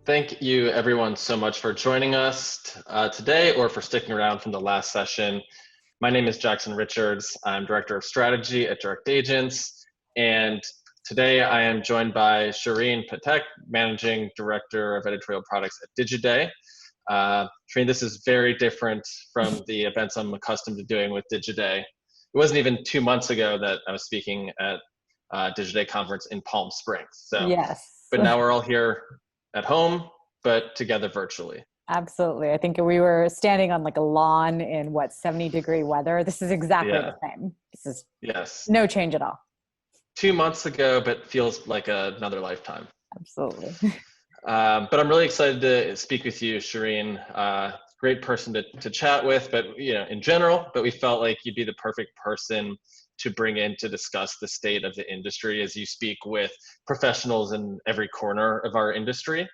Thank you everyone so much for joining us today or for sticking around from the last session. My name is Jackson Richards. I'm Director of Strategy at Direct Agents. And today I am joined by Shareen Pathak, Managing Director of Editorial Products at Digiday. Shareen, this is very different from the events I'm accustomed to doing with Digiday. It wasn't even 2 months ago that I was speaking at Digiday conference in Palm Springs. Yes. But now we're all here at home, but together virtually. Absolutely. I think we were standing on like a lawn in 70-degree weather. This is exactly the same. This is no change at all. 2 months ago, but feels like another lifetime. Absolutely. But I'm really excited to speak with you, Shareen. Great person to chat with, but in general, but we felt like you'd be the perfect person to bring in to discuss the state of the industry as you speak with professionals in every corner of our industry.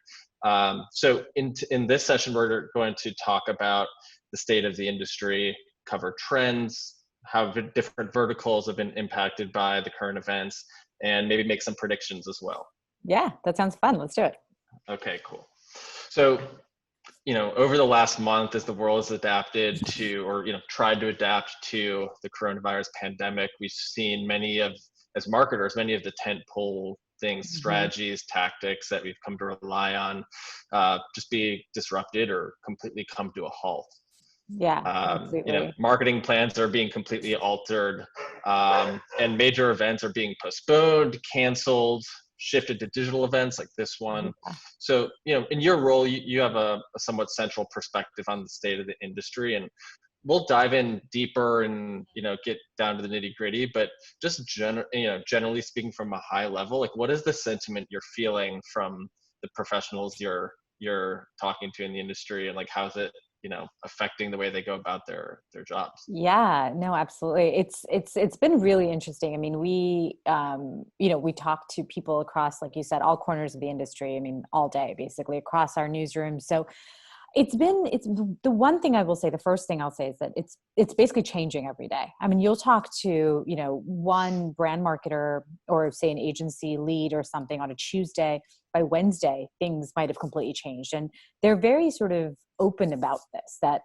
So in this session, we're going to talk about the state of the industry, cover trends, how different verticals have been impacted by the current events, and maybe make some predictions as well. Yeah, that sounds fun. Let's do it. Okay, cool. So, over the last month, as the world has adapted to, or tried to adapt to the coronavirus pandemic, we've seen as marketers, many of the tentpole things, strategies, tactics that we've come to rely on, just be disrupted or completely come to a halt. Yeah, absolutely. Marketing plans are being completely altered, and major events are being postponed, canceled, shifted to digital events like this one. So, in your role, you have a somewhat central perspective on the state of the industry, and we'll dive in deeper and, get down to the nitty gritty, but just generally speaking from a high level, like what is the sentiment you're feeling from the professionals you're talking to in the industry, and like how's it affecting the way they go about their jobs? Yeah, no, absolutely. It's been really interesting. I mean, we talk to people across, like you said, all corners of the industry. I mean, all day, basically across our newsroom. So it's the one thing I will say, the first thing I'll say is that it's basically changing every day. I mean, you'll talk to, one brand marketer or say an agency lead or something on a Tuesday. By Wednesday, things might have completely changed. And they're very sort of open about this, that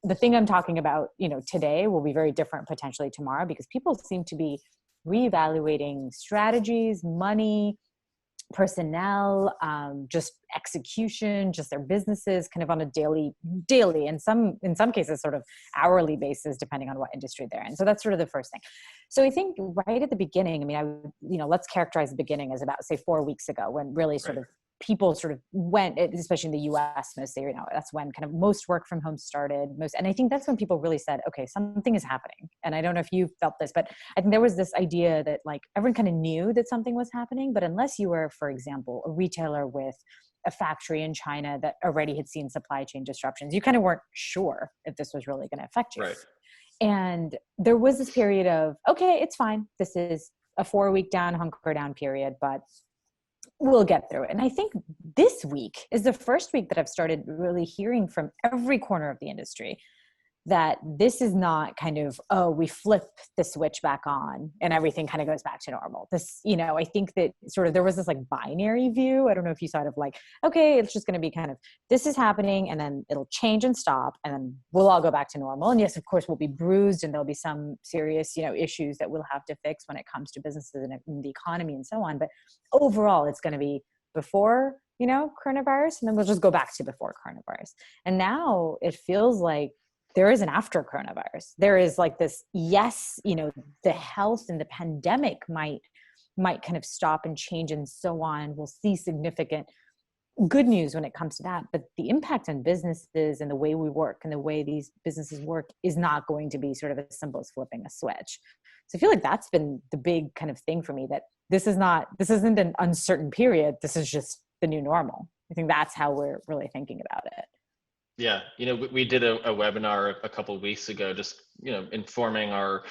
the thing I'm talking about, today will be very different potentially tomorrow, because people seem to be reevaluating strategies, money, personnel, just execution, just their businesses kind of on a daily, in some cases sort of hourly basis, depending on what industry they're in. So that's sort of the first thing. So I think right at the beginning, I mean, let's characterize the beginning as about, say, 4 weeks ago, when really sort of people sort of went, especially in the US mostly, that's when kind of most work from home started. And I think that's when people really said, okay, something is happening. And I don't know if you felt this, but I think there was this idea that like everyone kind of knew that something was happening, but unless you were, for example, a retailer with a factory in China that already had seen supply chain disruptions, you kind of weren't sure if this was really going to affect you. Right. And there was this period of, okay, it's fine. This is a 4-week hunker down period, but we'll get through it. And I think this week is the first week that I've started really hearing from every corner of the industry that this is not kind of, oh, we flip the switch back on and everything kind of goes back to normal. This, I think that sort of there was this like binary view. I don't know if you saw it, of like, okay, it's just going to be kind of, this is happening and then it'll change and stop and then we'll all go back to normal. And yes, of course, we'll be bruised and there'll be some serious, issues that we'll have to fix when it comes to businesses and the economy and so on. But overall, it's going to be before, coronavirus, and then we'll just go back to before coronavirus. And now it feels like there is an after coronavirus. There is like this, yes, the health and the pandemic might kind of stop and change and so on. We'll see significant good news when it comes to that. But the impact on businesses and the way we work and the way these businesses work is not going to be sort of as simple as flipping a switch. So I feel like that's been the big kind of thing for me, that this isn't an uncertain period. This is just the new normal. I think that's how we're really thinking about it. Yeah, we did a webinar a couple of weeks ago, just informing our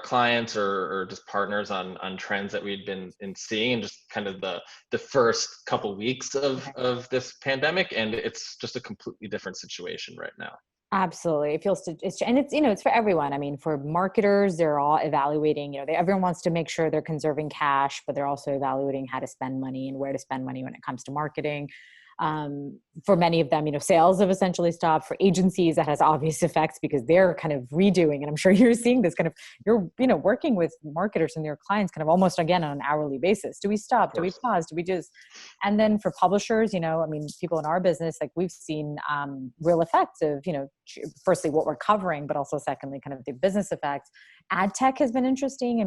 clients or just partners on trends that we'd been seeing, and just kind of the first couple of weeks of this pandemic, and it's just a completely different situation right now. Absolutely. It feels and it's, it's for everyone. I mean, for marketers, they're all evaluating, everyone wants to make sure they're conserving cash, but they're also evaluating how to spend money and where to spend money when it comes to marketing. For many of them, sales have essentially stopped. For agencies, that has obvious effects because they're kind of redoing. And I'm sure you're seeing this kind of, you're, working with marketers and their clients kind of almost again on an hourly basis. Do we stop? Do we pause? Do we just, and then for publishers, people in our business, like we've seen real effects of, firstly what we're covering, but also secondly, kind of the business effects. Ad tech has been interesting.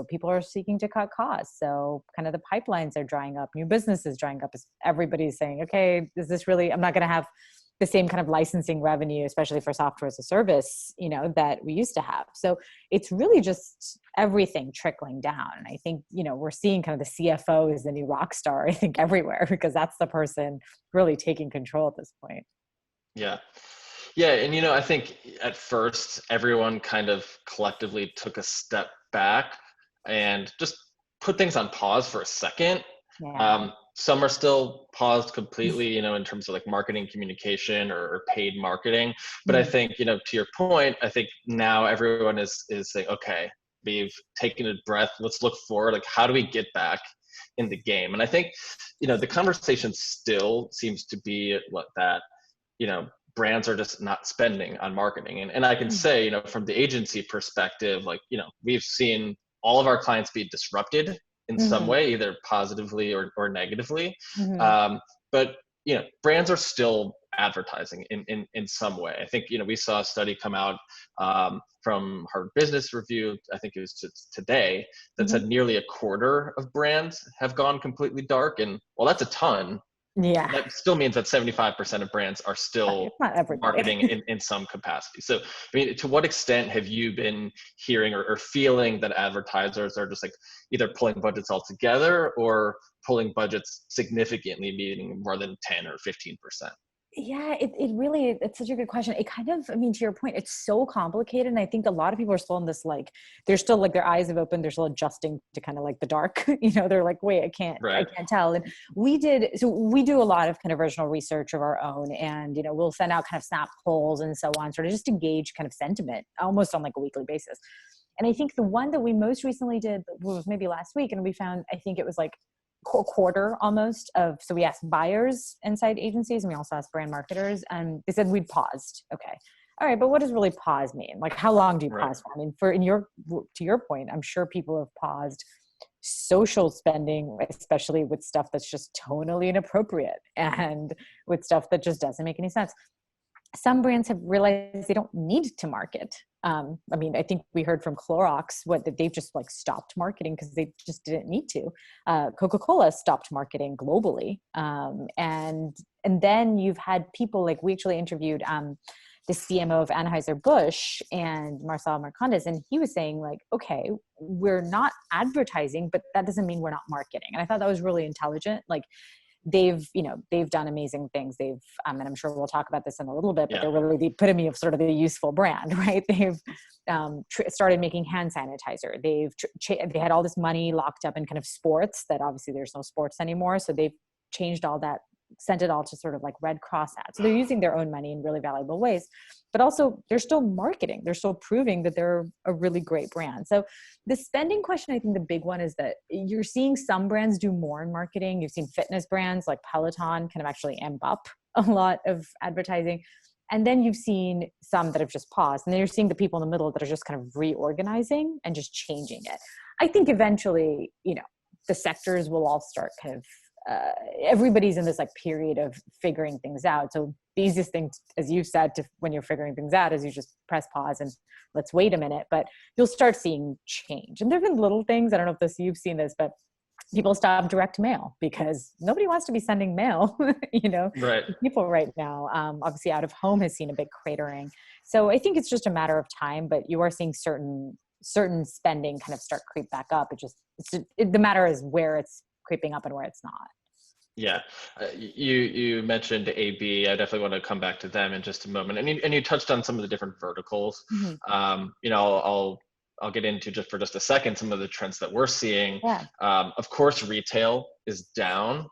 People are seeking to cut costs. So kind of the pipelines are drying up, new businesses drying up as everybody's saying, okay, is this really, I'm not going to have the same kind of licensing revenue, especially for software as a service, that we used to have. So it's really just everything trickling down. And I think, we're seeing kind of the CFO is the new rock star, I think everywhere, because that's the person really taking control at this point. Yeah. Yeah. And, I think at first everyone kind of collectively took a step back and just put things on pause for a second. Yeah. Some are still paused completely, in terms of like marketing communication or paid marketing. But I think, to your point, I think now everyone is saying, okay, we've taken a breath. Let's look forward. Like, how do we get back in the game? And I think, the conversation still seems to be that, brands are just not spending on marketing. And I can say, from the agency perspective, like, we've seen all of our clients be disrupted in some way, either positively or negatively. But, brands are still advertising in some way. I think, we saw a study come out from Harvard Business Review, I think it was today, that said nearly a quarter of brands have gone completely dark. And well, that's a ton. Yeah. That still means that 75% of brands are still marketing in some capacity. So, to what extent have you been hearing or feeling that advertisers are just like either pulling budgets altogether or pulling budgets significantly, meaning more than 10 or 15%? Yeah, it really, it's such a good question. It kind of, to your point, it's so complicated. And I think a lot of people are still in this, like, they're still like, their eyes have opened. They're still adjusting to kind of like the dark, they're like, wait, I can't tell. And we do a lot of kind of original research of our own, and, we'll send out kind of snap polls and so on, sort of just engage kind of sentiment almost on like a weekly basis. And I think the one that we most recently did was maybe last week, and we found, I think it was like quarter almost of, so we asked buyers inside agencies and we also asked brand marketers, and they said we'd paused. Okay. All right. But what does really pause mean? Like, how long do you pause for? To your point, I'm sure people have paused social spending, especially with stuff that's just tonally inappropriate and with stuff that just doesn't make any sense. Some brands have realized they don't need to market. I think we heard from Clorox that they've just like stopped marketing because they just didn't need to. Coca-Cola stopped marketing globally. And then you've had people like, we actually interviewed the CMO of Anheuser-Busch and Marcel Marcondes, and he was saying like, okay, we're not advertising, but that doesn't mean we're not marketing. And I thought that was really intelligent. Like, they've done amazing things. And I'm sure we'll talk about this in a little bit, but they're really the epitome of sort of the useful brand, right? They've started making hand sanitizer. They had all this money locked up in kind of sports that obviously there's no sports anymore. So they've changed all that, sent it all to sort of like Red Cross ads. So they're using their own money in really valuable ways, but also they're still marketing. They're still proving that they're a really great brand. So the spending question, I think the big one is that you're seeing some brands do more in marketing. You've seen fitness brands like Peloton kind of actually amp up a lot of advertising. And then you've seen some that have just paused. And then you're seeing the people in the middle that are just kind of reorganizing and just changing it. I think eventually, the sectors will all start kind of, everybody's in this like period of figuring things out. So the easiest thing, as you said, when you're figuring things out is you just press pause and let's wait a minute, but you'll start seeing change. And there've been little things, I don't know if you've seen this, but people stop direct mail because nobody wants to be sending mail, to people right now. Obviously out of home has seen a big cratering. So I think it's just a matter of time, but you are seeing certain spending kind of start creep back up. The matter is where it's creeping up and where it's not. Yeah. You mentioned AB. I definitely want to come back to them in just a moment. And you touched on some of the different verticals. I'll get into just for just a second some of the trends that we're seeing. Yeah. Of course, retail is down.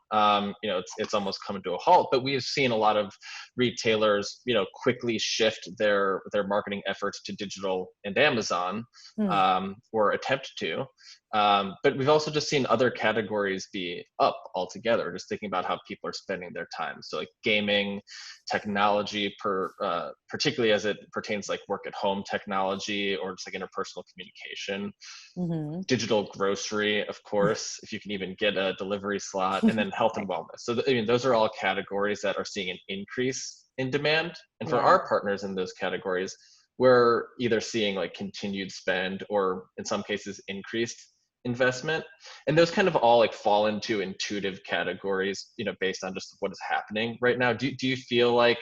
It's almost coming to a halt, but we've seen a lot of retailers, quickly shift their marketing efforts to digital and Amazon, or attempt to. But we've also just seen other categories be up altogether, just thinking about how people are spending their time. So like gaming, technology, particularly as it pertains like work at home technology or just like interpersonal communication, digital grocery, of course, if you can even get a delivery slot, and then health and wellness. So those are all categories that are seeing an increase in demand. And for our partners in those categories, we're either seeing like continued spend or in some cases increased investment. And those kind of all like fall into intuitive categories, based on just what is happening right now. Do you feel like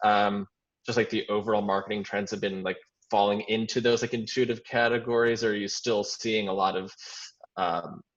just like the overall marketing trends have been like falling into those like intuitive categories, or are you still seeing a lot of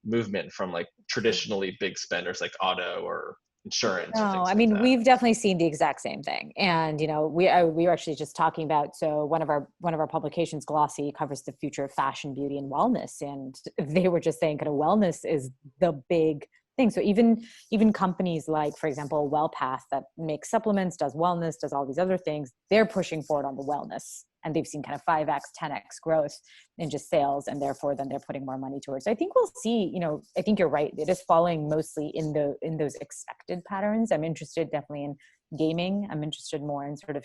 movement from like traditionally big spenders like auto or insurance? No, Or things I like mean, that? we've definitely seen the exact same thing. And, we were actually just talking about, so one of our publications, Glossy, covers the future of fashion, beauty, and wellness. And they were just saying kind of wellness is the big thing. So even companies like, for example, WellPath, that makes supplements, does wellness, does all these other things, they're pushing forward on the wellness. And they've seen kind of 5x, 10x growth in just sales. And therefore, then they're putting more money towards. So I think we'll see, I think you're right. It is falling mostly in those expected patterns. I'm interested definitely in gaming. I'm interested more in sort of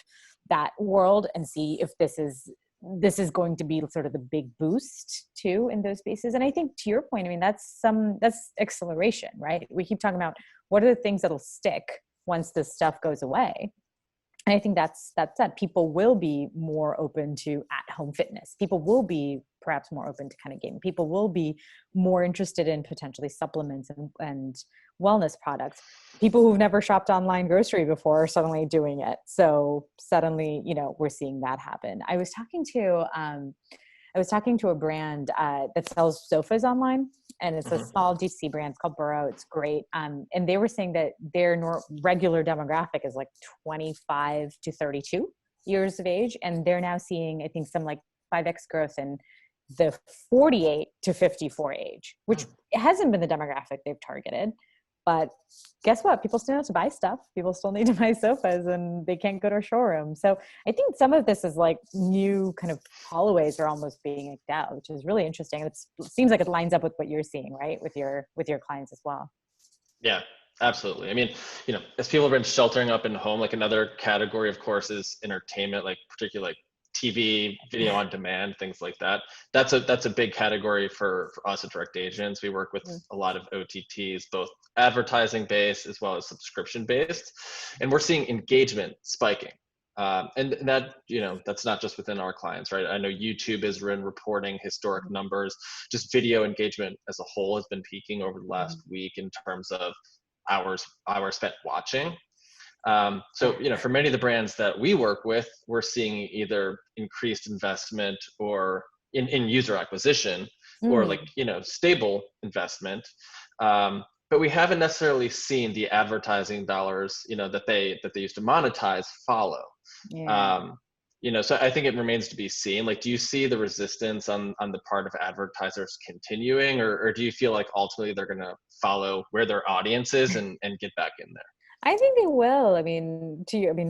that world and see if this is going to be sort of the big boost too in those spaces. And I think to your point, I mean, that's acceleration, right? We keep talking about what are the things that'll stick once this stuff goes away. And I think that's that. People will be more open to at-home fitness. People will be perhaps more open to kind of gaming. People will be more interested in potentially supplements and wellness products. People who've never shopped online grocery before are suddenly doing it. So suddenly, we're seeing that happen. I was talking to a brand that sells sofas online, and it's a small D2C brand. It's called Burrow. It's great. And they were saying that their regular demographic is like 25 to 32 years of age. And they're now seeing, I think, some like 5x growth in the 48 to 54 age, which hasn't been the demographic they've targeted. But guess what? People still have to buy stuff. People still need to buy sofas, and they can't go to a showroom. So I think some of this is like new kind of hallways are almost being eked out, which is really interesting. It seems like it lines up with what you're seeing, right? With your clients as well. Yeah, absolutely. I mean, as people have been sheltering up in home, like another category, of course, is entertainment, like particularly like TV, video on demand, things like that. That's a big category for us at Direct Agents. We work with a lot of OTTs, both advertising based as well as subscription based, and we're seeing engagement spiking. And that, that's not just within our clients, right? I know YouTube has been reporting historic numbers. Just video engagement as a whole has been peaking over the last week in terms of hours spent watching. So, for many of the brands that we work with, we're seeing either increased investment or in user acquisition or like, stable investment. But we haven't necessarily seen the advertising dollars, that they used to monetize follow. Yeah. So I think it remains to be seen. Like, do you see the resistance on the part of advertisers continuing, or do you feel like ultimately they're going to follow where their audience is and get back in there? I think they will. I mean,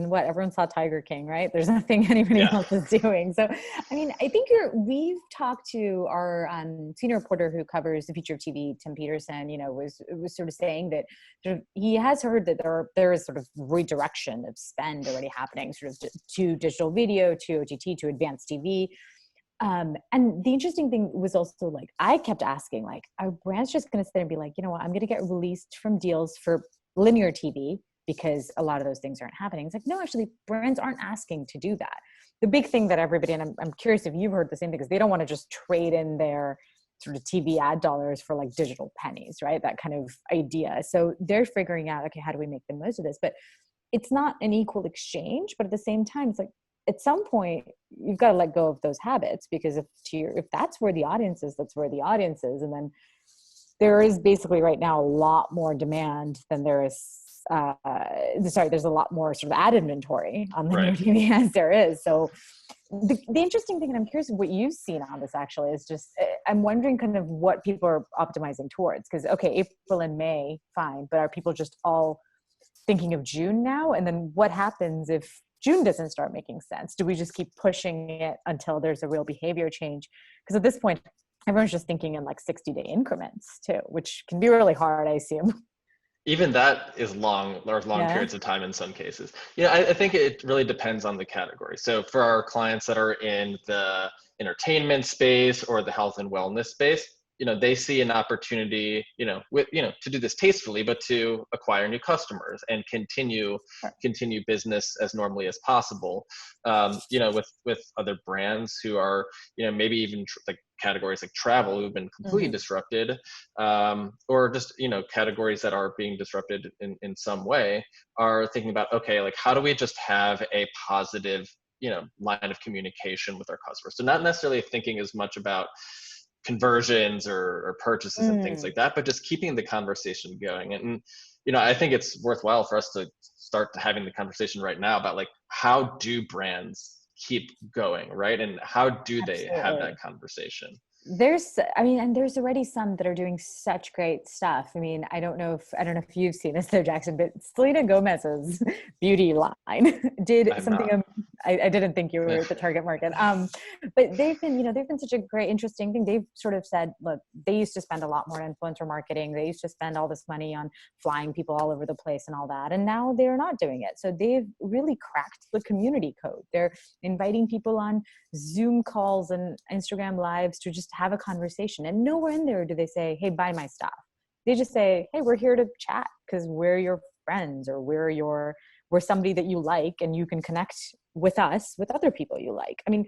what everyone saw Tiger King, right? There's nothing anybody else is doing. So, I mean, I think we've talked to our senior reporter who covers the future of TV, Tim Peterson, was sort of saying that he has heard that there is sort of redirection of spend already happening sort of to digital video, to OTT, to advanced TV. And the interesting thing was also like, I kept asking, like, are brands just going to sit and be like, what, I'm going to get released from deals for linear TV because a lot of those things aren't happening. It's like, no, actually brands aren't asking to do that. The big thing that everybody, and I'm curious if you've heard the same thing, because they don't want to just trade in their sort of TV ad dollars for like digital pennies, right? That kind of idea. So they're figuring out, okay, how do we make the most of this? But it's not an equal exchange, but at the same time, it's like, at some point you've got to let go of those habits, because if that's where the audience is, that's where the audience is. And then there is basically right now a lot more demand than there is, there's a lot more sort of ad inventory on linear TV as there is. So the interesting thing, and I'm curious what you've seen on this actually, is just, I'm wondering kind of what people are optimizing towards, because okay, April and May, fine, but are people just all thinking of June now? And then what happens if June doesn't start making sense? Do we just keep pushing it until there's a real behavior change? Because at this point, everyone's just thinking in like 60-day increments too, which can be really hard, I assume. Even that is long, or long Yeah. periods of time in some cases. Yeah, I think it really depends on the category. So for our clients that are in the entertainment space or the health and wellness space, they see an opportunity, to do this tastefully, but to acquire new customers and continue business as normally as possible. With other brands who are, maybe even like categories like travel who've been completely Mm-hmm. disrupted, or just categories that are being disrupted in some way, are thinking about, okay, like how do we just have a positive line of communication with our customers? So not necessarily thinking as much about conversions or purchases and things like that, but just keeping the conversation going. And I think it's worthwhile for us to start having the conversation right now about like, how do brands keep going, right? And how do they have Absolutely. that conversation? And there's already some that are doing such great stuff. I mean, I don't know if you've seen this though, Jackson, but Selena Gomez's beauty line did I'm something. not. I didn't think you were the target market. But they've been such a great, interesting thing. They've sort of said, look, they used to spend a lot more on influencer marketing. They used to spend all this money on flying people all over the place and all that. And now they're not doing it. So they've really cracked the community code. They're inviting people on Zoom calls and Instagram lives to just have a conversation. And nowhere in there do they say, hey, buy my stuff. They just say, hey, we're here to chat because we're your friends, or we're somebody that you like, and you can connect with us with other people you like. I mean,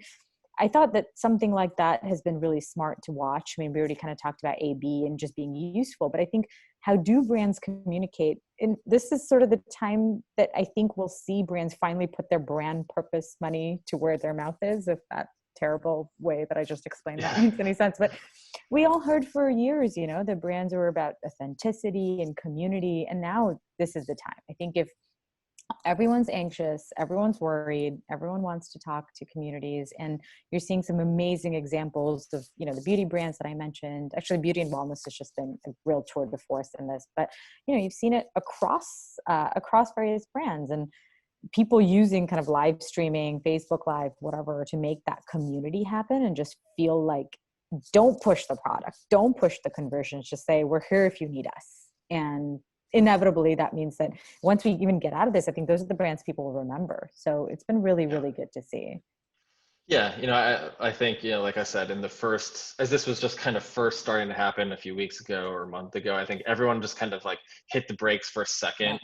I thought that something like that has been really smart to watch. I mean, we already kind of talked about AB and just being useful, but I think, how do brands communicate? And this is sort of the time that I think we'll see brands finally put their brand purpose money to where their mouth is, if that terrible way that I just explained that Yeah. makes any sense. But we all heard for years, the brands were about authenticity and community. And now this is the time. I think if everyone's anxious, everyone's worried, everyone wants to talk to communities, and you're seeing some amazing examples of the beauty brands that I mentioned. Actually, beauty and wellness has just been a real tour de force in this, but you've seen it across various brands, and people using kind of live streaming, Facebook Live, whatever, to make that community happen and just feel like, don't push the product, don't push the conversions, just say, we're here if you need us. And inevitably that means that once we even get out of this, I think those are the brands people will remember. So it's been really, Yeah. really good to see. Yeah, I think, like I said, as this was just kind of first starting to happen a few weeks ago or a month ago, I think everyone just kind of like hit the brakes for a Yeah. second.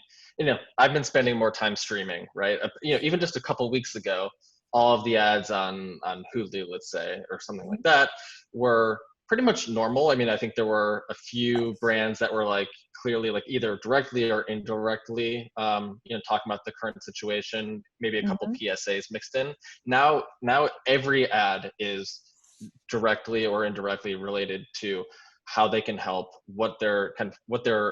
I've been spending more time streaming, right? Even just a couple weeks ago, all of the ads on Hulu, let's say, or something like that, were pretty much normal. I mean, I think there were a few brands that were like clearly like either directly or indirectly, talking about the current situation, maybe a couple Mm-hmm. PSAs mixed in. Now every ad is directly or indirectly related to how they can help, what their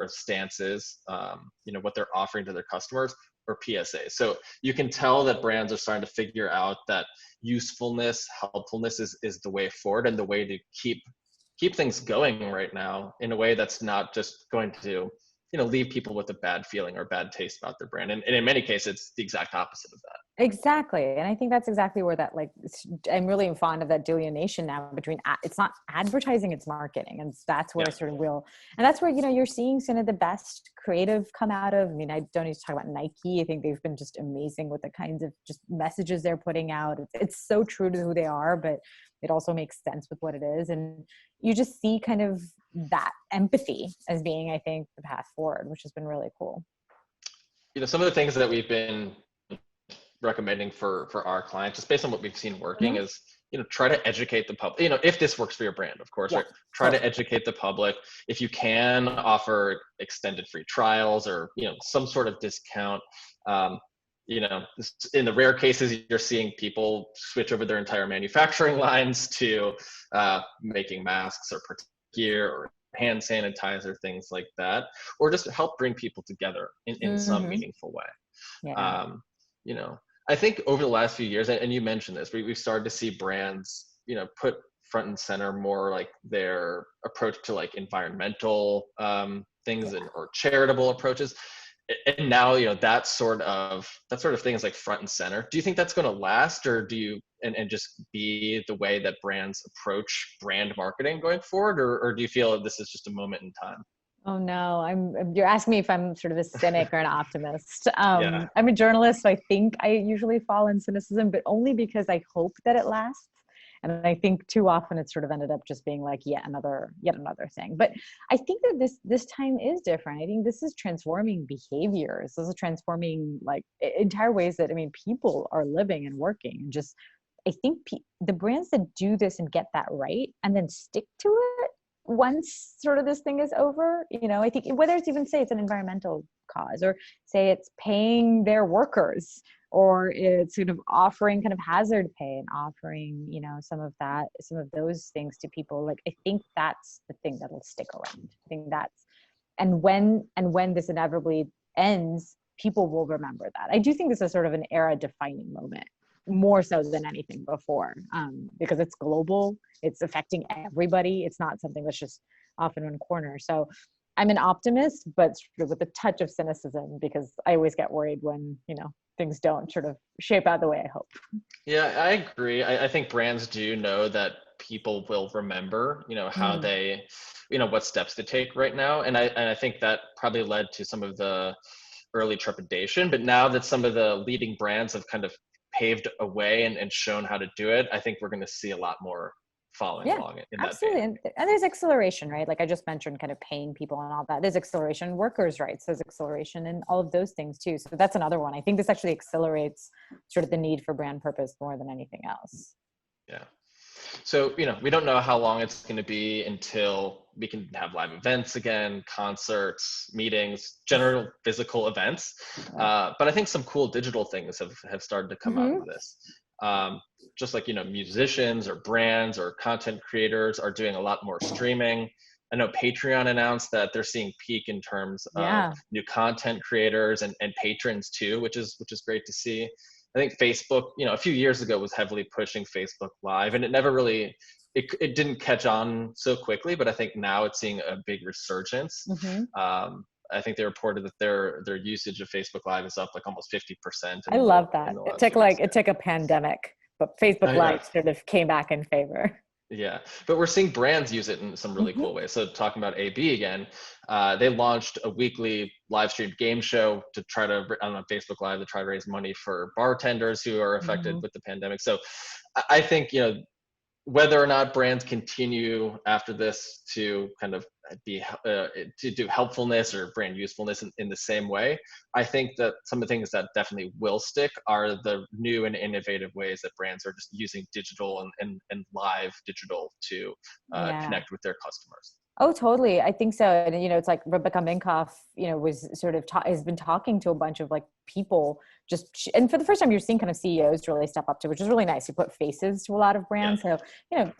stance is, what they're offering to their customers, or PSA. So you can tell that brands are starting to figure out that usefulness, helpfulness is the way forward, and the way to keep things going right now in a way that's not just going to leave people with a bad feeling or bad taste about their brand. And in many cases, it's the exact opposite of that. Exactly. And I think that's exactly where that, like, I'm really fond of that delineation now between, it's not advertising, it's marketing. And that's where Yeah. I sort of will, and that's where, you're seeing some of the best creative come out of. I mean, I don't need to talk about Nike. I think they've been just amazing with the kinds of just messages they're putting out. It's so true to who they are, but it also makes sense with what it is. And you just see kind of that empathy as being, I think, the path forward, which has been really cool. Some of the things that we've been recommending for our clients, just based on what we've seen working, Mm-hmm. is try to educate the public, if this works for your brand, of course, Yeah, right? Try to totally. educate the public. If you can, offer extended free trials, or some sort of discount. you know in the rare cases you're seeing people switch over their entire manufacturing lines to making masks or gear or hand sanitizer, things like that, or just help bring people together in some Mm-hmm. meaningful way. Yeah. um, I think over the last few years, and you mentioned this, we've started to see brands, put front and center more like their approach to like environmental things or charitable approaches. And now, that sort of thing is like front and center. Do you think that's going to last, or do you and just be the way that brands approach brand marketing going forward, or do you feel this is just a moment in time? Oh no, you're asking me if I'm sort of a cynic or an optimist. Yeah. I'm a journalist, so I think I usually fall in cynicism, but only because I hope that it lasts. And I think too often it's sort of ended up just being like yet another thing. But I think that this time is different. I think this is transforming behaviors. This is transforming like entire ways that, I mean, people are living and working. And just, I think the brands that do this and get that right and then stick to it once sort of this thing is over, I think whether it's even say it's an environmental cause, or say it's paying their workers, or it's sort of offering kind of hazard pay and offering, some of those things to people. Like, I think that's the thing that'll stick around. I think and when this inevitably ends, people will remember that. I do think this is sort of an era defining moment, more so than anything before, because it's global, it's affecting everybody. It's not something that's just off in one corner. So I'm an optimist, but sort of with a touch of cynicism, because I always get worried when, things don't sort of shape out the way I hope. Yeah, I agree. I think brands do know that people will remember, how they, what steps to take right now. And I think that probably led to some of the early trepidation. But now that some of the leading brands have kind of paved a way and shown how to do it, I think we're going to see a lot more following along in that absolutely. vein. And there's acceleration, right? Like I just mentioned, kind of paying people and all that. There's acceleration in workers' rights. There's acceleration in all of those things too. So that's another one. I think this actually accelerates sort of the need for brand purpose more than anything else. Yeah. So, we don't know how long it's going to be until we can have live events again, concerts, meetings, general physical events. But I think some cool digital things have started to come out of this. Just like, musicians or brands or content creators are doing a lot more streaming. I know Patreon announced that they're seeing peak in terms of new content creators and patrons too, which is great to see. I think Facebook, a few years ago was heavily pushing Facebook Live, and it never really, it didn't catch on so quickly, but I think now it's seeing a big resurgence. I think they reported that their usage of Facebook Live is up like almost 50%. I love that. It took a pandemic, but Facebook Live sort of came back in favor. Yeah, but we're seeing brands use it in some really cool ways. So talking about AB again, they launched a weekly live streamed game show to try to, on Facebook Live, to try to raise money for bartenders who are affected with the pandemic. So I think, whether or not brands continue after this to kind of be to do helpfulness or brand usefulness in the same way, I think that some of the things that definitely will stick are the new and innovative ways that brands are just using digital and live digital to connect with their customers. Oh, totally. I think so. And, it's like Rebecca Minkoff, was sort of has been talking to a bunch of like people and for the first time you're seeing kind of CEOs really step up to, which is really nice. You put faces to a lot of brands. So,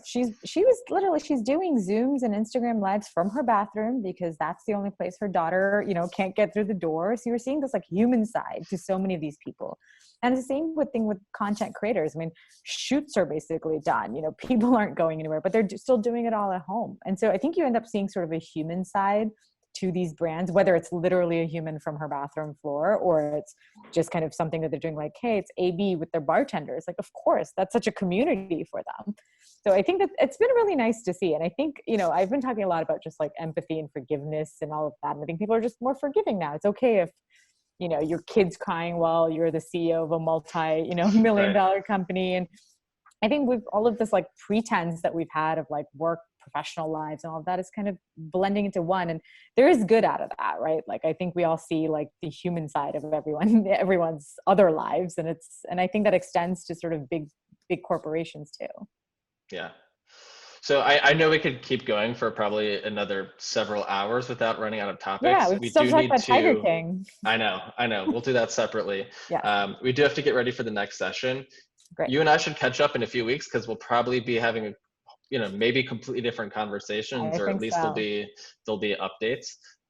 she's doing Zooms and Instagram lives from her bathroom because that's the only place her daughter, can't get through the door. So you're seeing this like human side to so many of these people. And it's the same thing with content creators. I mean, shoots are basically done, people aren't going anywhere, but they're still doing it all at home. And so I think you end up seeing sort of a human side to these brands, whether it's literally a human from her bathroom floor or it's just kind of something that they're doing like, hey, it's AB with their bartenders. Like, of course, that's such a community for them. So I think that it's been really nice to see. And I think, I've been talking a lot about just like empathy and forgiveness and all of that. And I think people are just more forgiving now. It's okay if, your kid's crying while you're the CEO of a multi-million-dollar company. And I think with all of this like pretense that we've had of like work, professional lives and all of that is kind of blending into one. And there is good out of that, right? Like, I think we all see like the human side of everyone's other lives. And I think that extends to sort of big corporations too. Yeah. So I know we could keep going for probably another several hours without running out of topics. Yeah, we still talk about Tiger King. I know. We'll do that separately. We do have to get ready for the next session. Great. You and I should catch up in a few weeks because we'll probably be having maybe completely different conversations, or at least there'll be updates.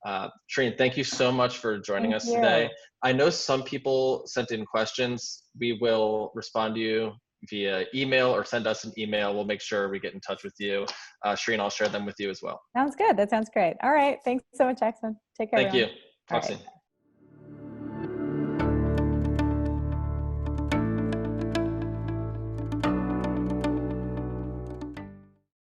Shareen, thank you so much for joining us today. I know some people sent in questions. We will respond to you via email or send us an email. We'll make sure we get in touch with you. Shareen, I'll share them with you as well. Sounds good. That sounds great. All right. Thanks so much, Jackson. Take care, Thank you. everyone. All Talk right. soon.